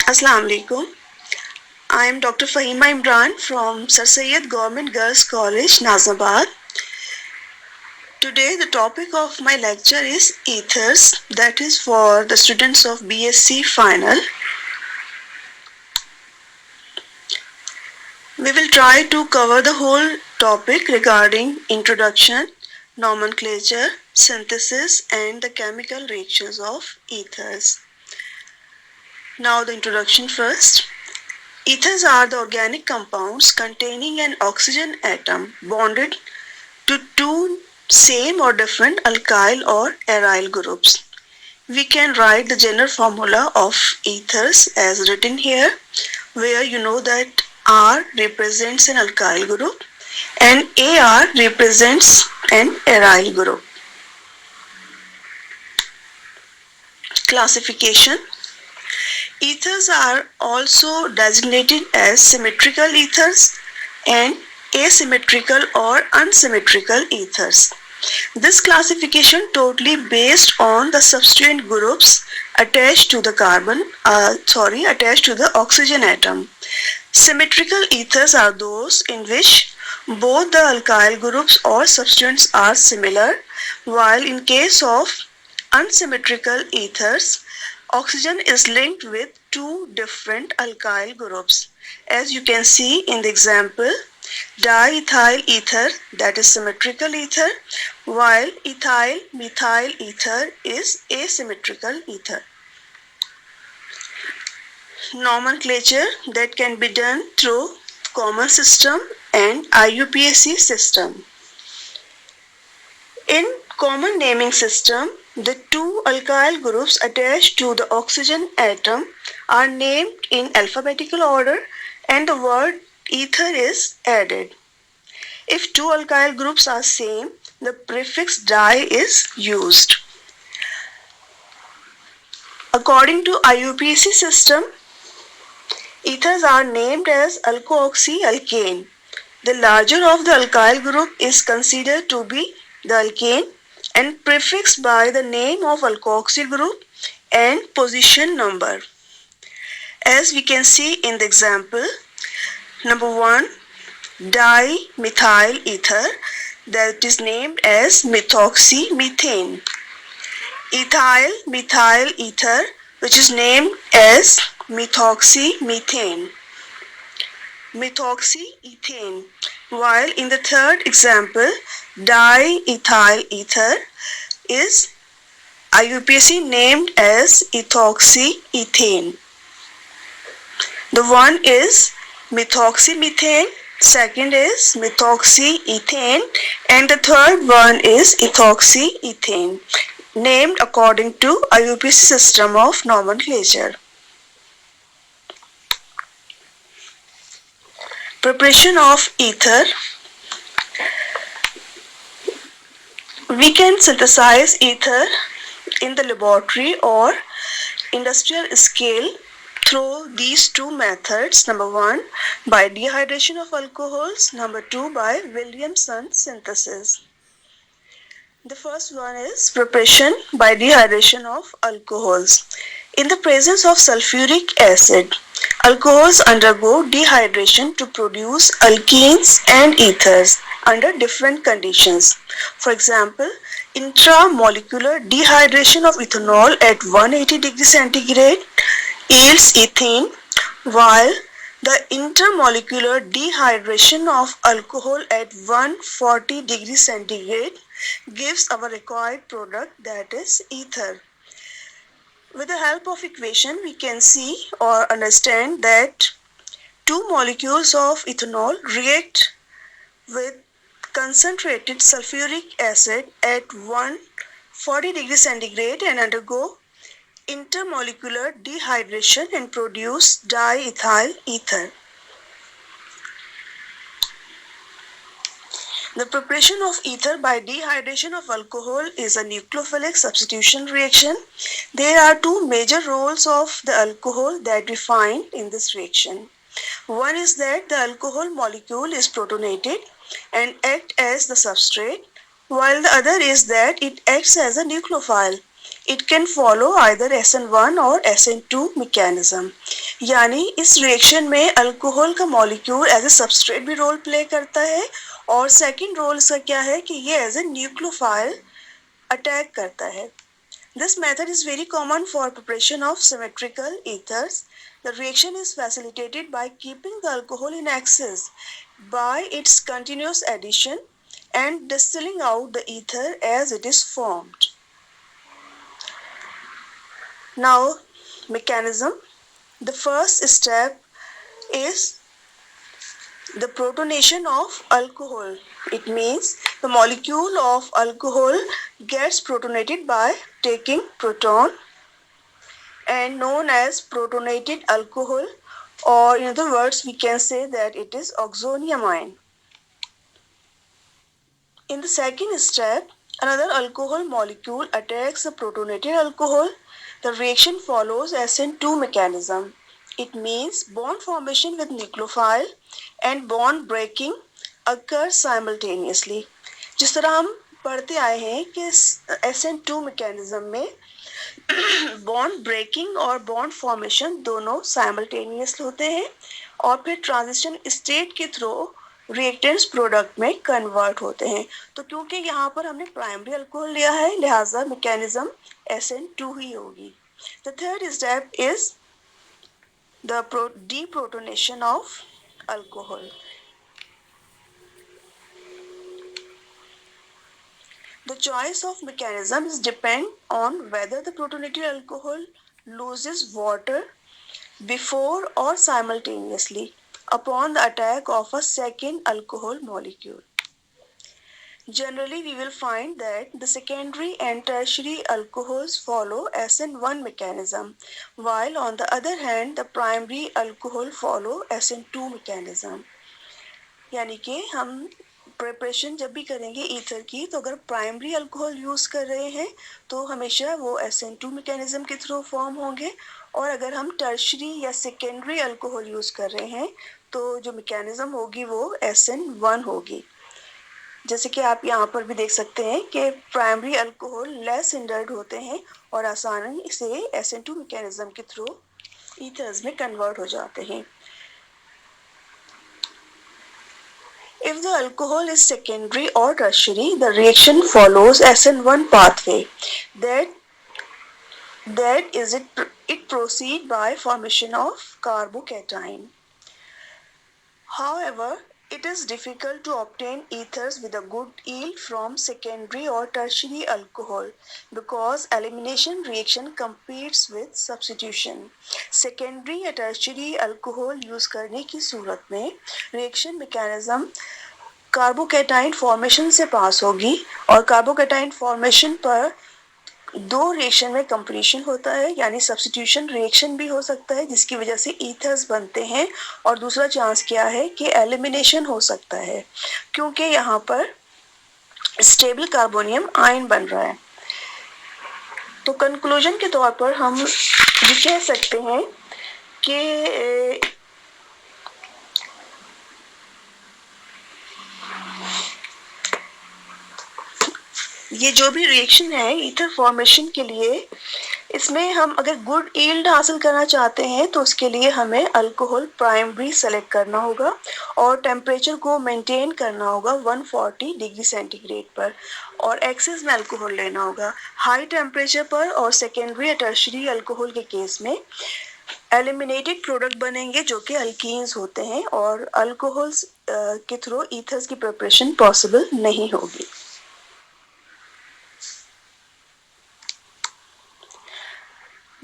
Assalamu alaikum. I am Dr. Fahima Imran from Sir Syed Government Girls College, Nazabad. Today the topic of my lecture is ethers, that is for the students of BSc final. We will try to cover the whole topic regarding introduction, nomenclature, synthesis and the chemical reactions of ethers. Now the introduction first. Ethers are the organic compounds containing an oxygen atom bonded to two same or different alkyl or aryl groups. We can write the general formula of ethers as written here, where you know that R represents an alkyl group and Ar represents an aryl group. Classification. Ethers are also designated as symmetrical ethers and asymmetrical or unsymmetrical ethers. This classification totally based on the substituent groups attached to the attached to the oxygen atom. Symmetrical ethers are those in which both the alkyl groups or substituents are similar, while in case of unsymmetrical ethers, oxygen is linked with two different alkyl groups. As you can see in the example, diethyl ether, that is symmetrical ether, while ethyl methyl ether is asymmetrical ether. Nomenclature that can be done through common system and IUPAC system. In common naming system, the two alkyl groups attached to the oxygen atom are named in alphabetical order and the word ether is added. If two alkyl groups are same, the prefix di is used. According to IUPAC system, ethers are named as alkoxy-alkane. The larger of the alkyl group is considered to be the alkane and prefixed by the name of alkoxy group and position number. As we can see in the example, number 1, dimethyl ether, that is named as methoxymethane. Ethyl methyl ether, which is named as methoxymethane. Methoxyethane. While in the third example, diethyl ether is IUPAC named as ethoxyethane. The one is methoxymethane, second is methoxyethane, and the third one is ethoxyethane, named according to IUPAC system of nomenclature. Preparation of ether. We can synthesize ether in the laboratory or industrial scale through these two methods. Number 1, by dehydration of alcohols. Number 2, by Williamson synthesis. The first one is preparation by dehydration of alcohols. In the presence of sulfuric acid, alcohols undergo dehydration to produce alkenes and ethers under different conditions. For example, intramolecular dehydration of ethanol at 180 degrees centigrade yields ethene, while the intermolecular dehydration of alcohol at 140 degrees centigrade gives our required product, that is ether. With the help of equation, we can see or understand that two molecules of ethanol react with concentrated sulfuric acid at 140 degrees centigrade and undergo intermolecular dehydration and produce diethyl ether. The preparation of ether by dehydration of alcohol is a nucleophilic substitution reaction. There are two major roles of the alcohol that we find in this reaction. One is that the alcohol molecule is protonated and acts as the substrate, while the other is that it acts as a nucleophile. It can follow either SN1 or SN2 mechanism. यानी इस reaction में alcohol का molecule as a substrate भी role play करता है और second role इसका क्या है कि ये एज ए न्यूक्लियोफाइल अटैक करता है. This method is very common for preparation of symmetrical ethers. The reaction is facilitated by keeping the alcohol in excess by its continuous addition and distilling out the ether as it is formed. Now, mechanism. The first step is the protonation of alcohol. It means the molecule of alcohol gets protonated by taking proton and known as protonated alcohol, or in other words we can say that it is oxoniamine. In the second step, another alcohol molecule attacks the protonated alcohol. The reaction follows SN2 mechanism. It means bond formation with nucleophile and bond breaking occurs simultaneously. जिस तरह हम पढ़ते आए हैं कि SN2 mechanism में bond breaking और bond formation दोनों साइमल्टेनियस होते हैं और फिर ट्रांजिशन स्टेट के थ्रू रिएक्टेंट्स प्रोडक्ट में कन्वर्ट होते हैं. तो क्योंकि यहाँ पर हमने प्राइमरी अल्कोहल लिया है लिहाजा मैकेनिज्म SN2 ही होगी. The third step is the deprotonation of alcohol. The choice of mechanism is depend on whether the protonated alcohol loses water before or simultaneously upon the attack of a second alcohol molecule. Generally, we will find that the secondary and tertiary alcohols follow SN1 mechanism, while on the other hand, the primary alcohol follow SN2 mechanism. यानी कि हम preparation जब भी करेंगे ether की तो अगर primary alcohol use कर रहे हैं तो हमेशा वो SN2 मैकेनिज्म के थ्रू फॉर्म होंगे और अगर हम टर्शरी या सेकेंडरी अल्कोहल यूज़ कर रहे हैं तो जो मैकेनिज्म होगी वो SN1 होगी. जैसे कि आप यहाँ पर भी देख सकते हैं कि प्राइमरी अल्कोहल लेस हिंडर्ड होते हैं और आसानी से SN2 मैकेनिज्म के थ्रू ईथर्स में कन्वर्ट हो जाते हैं. If the alcohol is secondary or tertiary, the reaction follows SN1 pathway. That is it proceeds by formation of carbocation. However, it is difficult to obtain ethers with a good yield from secondary or tertiary alcohol because elimination reaction competes with substitution. Secondary या tertiary alcohol use करने की सूरत में reaction mechanism carbocation formation से पास होगी और carbocation formation पर दो reaction में कंप्लीशन होता है यानी सब्स्टिट्यूशन रिएक्शन भी हो सकता है जिसकी वजह से ईथर्स बनते हैं और दूसरा चांस क्या है कि एलिमिनेशन हो सकता है क्योंकि यहाँ पर स्टेबल कार्बोनियम आयन बन रहा है. तो कंक्लूजन के तौर पर हम ये कह सकते हैं कि ये जो भी रिएक्शन है ईथर फॉर्मेशन के लिए इसमें हम अगर गुड यील्ड हासिल करना चाहते हैं तो उसके लिए हमें अल्कोहल प्राइमरी सेलेक्ट करना होगा और टेम्परेचर को मेंटेन करना होगा 140 डिग्री सेंटीग्रेड पर और एक्सेस में अल्कोहल लेना होगा. हाई टेम्परेचर पर और सेकेंडरी या टर्शरी अल्कोहल के केस में एलिमिनेटेड प्रोडक्ट बनेंगे जो कि अल्कीन्स होते हैं और अल्कोहल्स के थ्रू ईथर्स की प्रिपरेशन पॉसिबल नहीं होगी.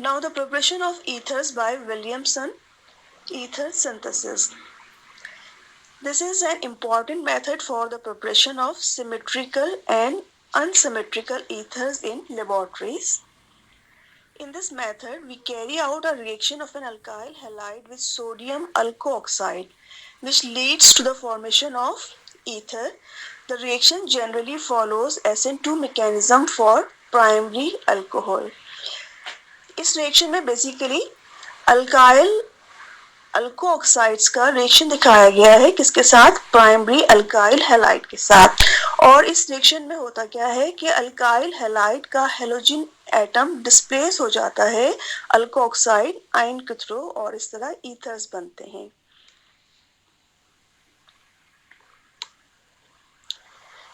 Now the preparation of ethers by Williamson ether synthesis. This is an important method for the preparation of symmetrical and unsymmetrical ethers in laboratories. In this method, we carry out a reaction of an alkyl halide with sodium alkoxide, which leads to the formation of ether. The reaction generally follows SN2 mechanism for primary alcohol. इस reaction में basically alkyl अल्कोऑक्साइड्स का reaction दिखाया गया है किसके साथ primary alkyl halide के साथ और इस रिएक्शन में होता क्या है कि अल्काइल हैलाइड का एटम डिस्प्लेस हो जाता है अल्कोऑक्साइड आयन के थ्रू और इस तरह ईथर्स बनते हैं।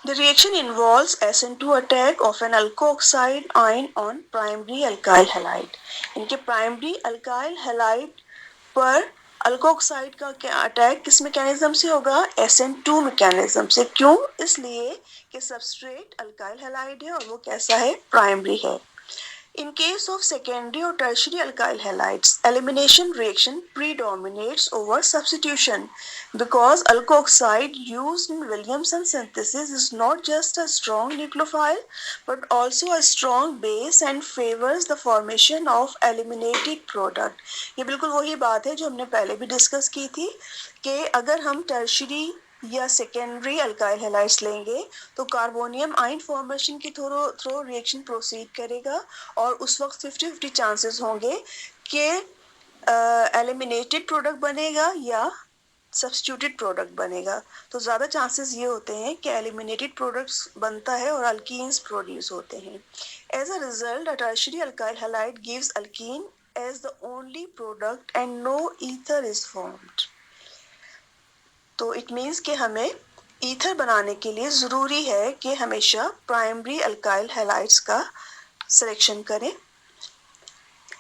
The reaction involves SN2 attack of an alkoxide ion on primary alkyl halide. इनके primary alkyl halide पर अल्कोऑक्साइड का क्या अटैक किस मैकेनिज्म से होगा? SN2 मैकेनिज्म से। क्यों? इसलिए कि सबस्ट्रेट अल्काइल हैलाइड है और वो कैसा है? प्राइमरी है। In case of secondary or tertiary alkyl halides, elimination reaction predominates over substitution because alkoxide used in Williamson synthesis is not just a strong nucleophile but also a strong base and favors the formation of eliminated product. ये बिल्कुल वही बात है जो हमने पहले भी discuss की थी कि अगर हम टर्शरी या सेकेंडरी अल्काइल हैलाइड्स लेंगे तो कार्बोनियम आयन फॉर्मेशन के थ्रू रिएक्शन प्रोसीड करेगा और उस वक्त 50-50 चांसेस होंगे कि एलिमिनेटेड प्रोडक्ट बनेगा या सब्स्टिट्यूटेड प्रोडक्ट बनेगा। तो ज़्यादा चांसेस ये होते हैं कि एलिमिनेटेड प्रोडक्ट्स बनता है और अल्कीन्स प्रोड्यूस होते हैं। As a result, a tertiary alkyl halide gives alkene as the only product and no ether is formed. तो इट मीन्स कि हमें ईथर बनाने के लिए ज़रूरी है कि हमेशा प्राइमरी अल्काइल हैलाइड्स का सिलेक्शन करें।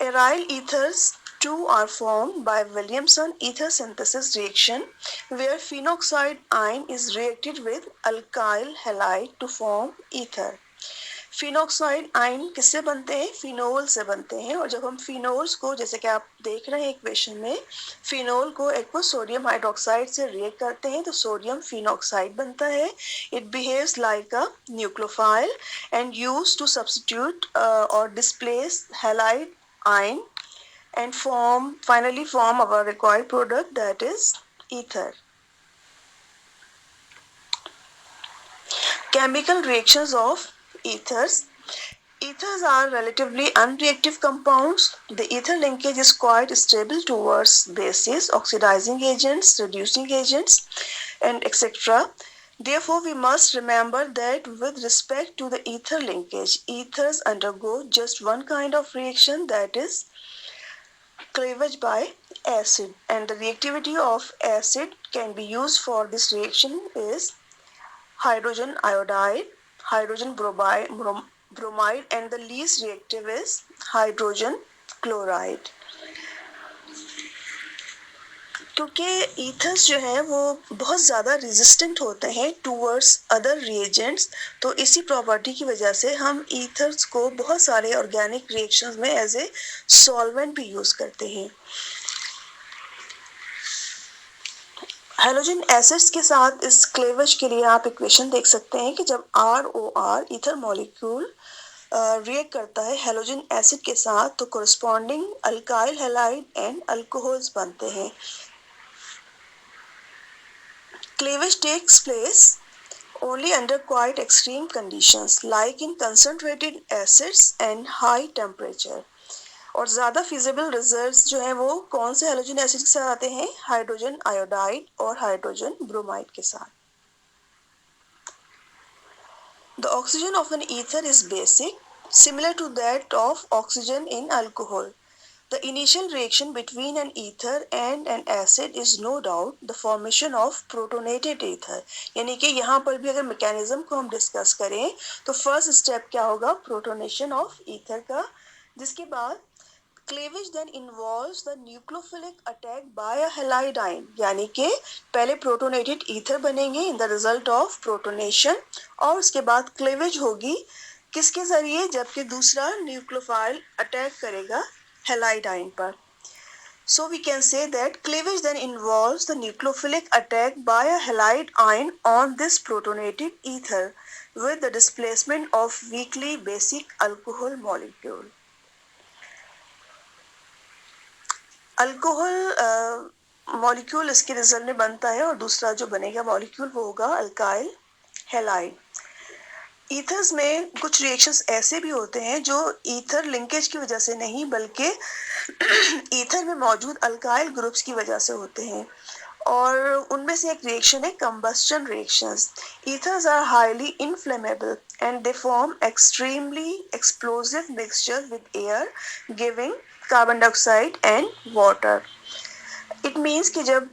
Aryl ethers too are formed by Williamson ether synthesis reaction where phenoxide ion is reacted with alkyl halide to form ether. Phenoxide ion किससे बनते हैं? फिनोल से बनते हैं। और जब हम फिनोल्स को, जैसे कि आप देख रहे हैं इक्वेशन में, फिनोल को एक सोडियम हाइड्रोक्साइड से रिएक्ट करते हैं तो सोडियम फिनोक्साइड बनता है। It behaves like a nucleophile and used to substitute और displace halide ion and finally form our required product, that is ether. Chemical reactions of ethers. Ethers are relatively unreactive compounds. The ether linkage is quite stable towards bases, oxidizing agents, reducing agents, and etc. Therefore, we must remember that with respect to the ether linkage, ethers undergo just one kind of reaction, that is cleavage by acid, and the reactivity of acid can be used for this reaction is hydrogen iodide, hydrogen bromide, and the least reactive is hydrogen chloride. क्योंकि ethers जो हैं वो बहुत ज़्यादा resistant होते हैं towards other reagents, तो इसी प्रॉपर्टी की वजह से हम ईथर्स को बहुत सारे ऑर्गेनिक रिएक्शंस में एज ए सॉल्वेंट भी यूज़ करते हैं। हेलोजन एसिड्स के साथ इस क्लेवेज के लिए आप इक्वेशन देख सकते हैं कि जब ROR ईथर मॉलिक्यूल रिएक्ट करता है हेलोजन एसिड के साथ तो corresponding alkyl halide and alcohols बनते हैं। Cleavage takes place only under quite extreme conditions like in concentrated acids and high temperature. और ज़्यादा feasible results जो हैं वो कौन से हेलोजन एसिड के साथ आते हैं? हाइड्रोजन आयोडाइड और हाइड्रोजन ब्रोमाइड के साथ। The oxygen of an ether is basic, similar to that of oxygen in alcohol. The initial reaction between an ether and an acid is no doubt the formation of protonated ether. यानी कि यहाँ पर भी अगर mechanism को हम discuss करें तो फर्स्ट स्टेप क्या होगा? प्रोटोनेशन ऑफ ईथर का, जिसके बाद cleavage then involves the nucleophilic attack by a halide ion, यानी कि पहले प्रोटोनेटेड ईथर बनेंगे in the result of protonation और उसके बाद क्लेवेज होगी किसके जरिए? जबकि दूसरा न्यूक्लियोफाइल अटैक करेगा halide ion पर. So we can say that cleavage then involves the nucleophilic attack by a halide ion on this protonated ether with the displacement of weakly basic alcohol molecule. Alcohol molecule इसके result में बनता है और दूसरा जो बनेगा molecule वो होगा अल्काइल हैलाइड। ईथर्स में कुछ रिएक्शंस ऐसे भी होते हैं जो ईथर लिंकेज की वजह से नहीं बल्कि ईथर में मौजूद अल्काइल ग्रुप्स की वजह से होते हैं और उनमें से एक रिएक्शन है combustion reactions. ethers are highly inflammable and they form extremely explosive mixture with air giving carbon dioxide and water. it means कि जब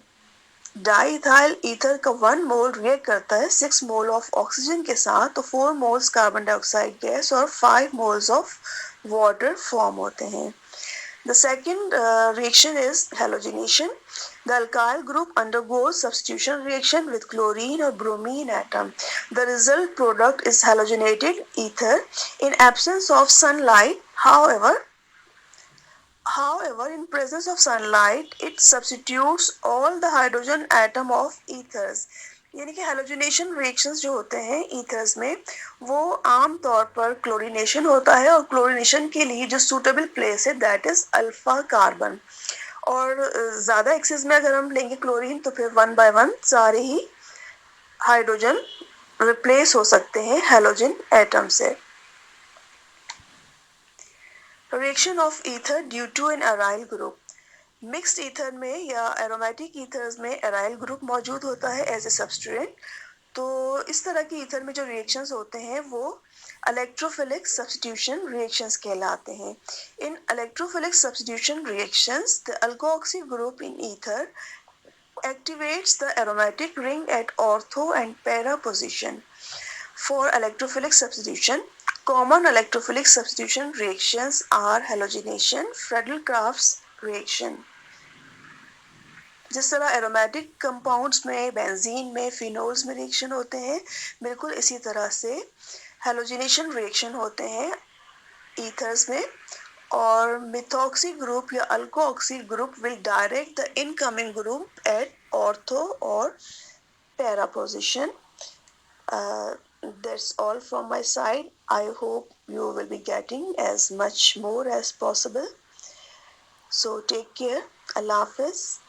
डाइथाइल ईथर का 1 मोल रिएक्ट करता है 6 मोल ऑफ ऑक्सीजन के साथ तो 4 मोल्स कार्बन डाइऑक्साइड गैस और 5 moles of water form होते हैं. The second reaction is halogenation. The alkyl group undergoes substitution reaction with chlorine or bromine atom. The result product is halogenated ether. In absence of sunlight, however, in presence of sunlight, it substitutes all the hydrogen atom of ethers. यानी कि halogenation reactions जो होते हैं ethers में वो आम तौर पर क्लोरीनेशन होता है और क्लोरीनेशन के लिए जो सूटेबल प्लेस है दैट इज अल्फा कार्बन. और ज़्यादा एक्सेस में अगर हम लेंगे क्लोरीन तो फिर 1 by 1 सारे ही हाइड्रोजन रिप्लेस हो सकते हैं हेलोजन एटम से. Reaction of ether due to an aryl group. Mixed ether में या एरोमेटिक ईथर्स में अराइल ग्रुप मौजूद होता है एज ए सब्सट्रेट. तो इस तरह की ईथर में जो रिएक्शंस होते हैं वो इलेक्ट्रोफिलिक सब्स्टिट्यूशन रिएक्शंस कहलाते हैं. In electrophilic substitution reactions the alkoxy group in ether activates the aromatic ring at ortho and para position. For electrophilic substitution, common electrophilic substitution reactions are halogenation, Friedel-Crafts reaction. जिस तरह aromatic compounds में benzene में phenols में reaction होते हैं बिल्कुल इसी तरह से हेलोजिनेशन रिएक्शन होते हैं ईथर्स में. और मिथॉक्सी ग्रुप या alkoxy group will direct the incoming group at ortho और para position. That's all from my side. I hope you will be getting as much more as possible. So take care. Allah Hafiz.